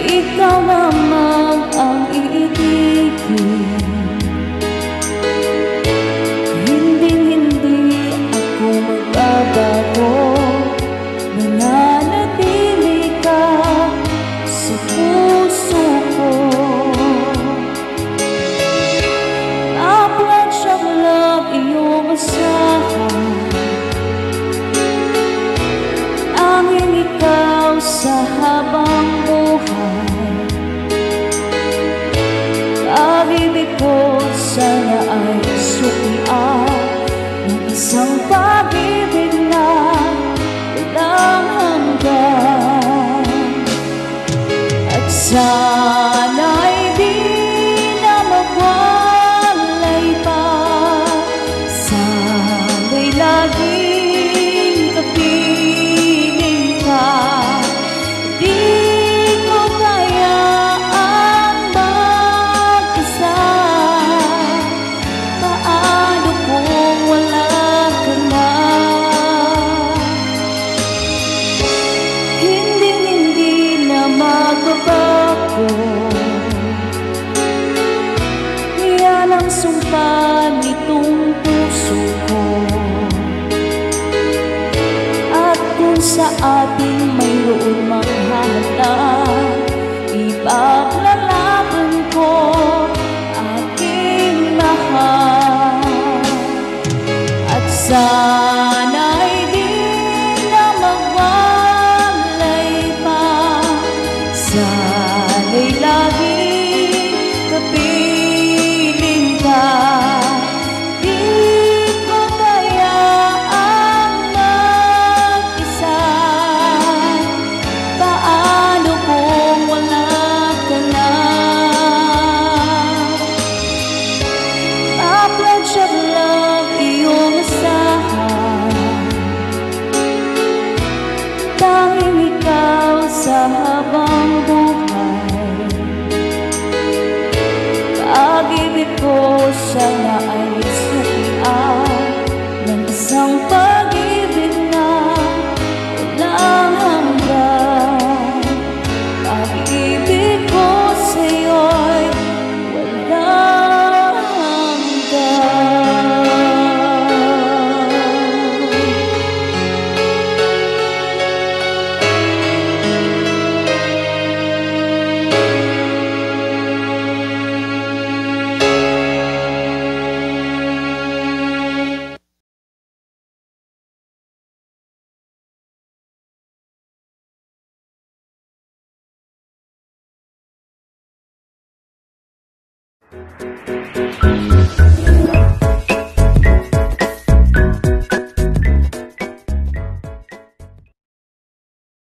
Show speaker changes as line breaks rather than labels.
Ikaw lamang ang iibigin. Hinding-hindi ako magbabago. Nananatili ka sa puso ko. Na-pledge of love iyong asahan. Tanging ikaw sa habang buhay. Pag-ibig ko sana ay sukian ng isang pag-ibig na walang hanggan. At sana'y di na magwalay pa. Sana'y laging kapiling ka. Di ko kayaan mag-isa. Paano kung wala ka na? Hindi na magbabago. Yan ang sumpa nitong puso ko. At kung sa ating mayroon mang hahanap, ipaglalaban ko aking mahal. At sana'y di na magwalay pa. Sana'y laging kapiling ka. Di ko kayaan mag-isa. Paano kung wala ka na? A-pledge of love iyong asahan. Tanging ikaw sa habang buhay. Pag-ibig ko sana ay sukian ng isang pag-ibig na walang hanggan. Pag-ibig ko sa'yo'y walang hanggan.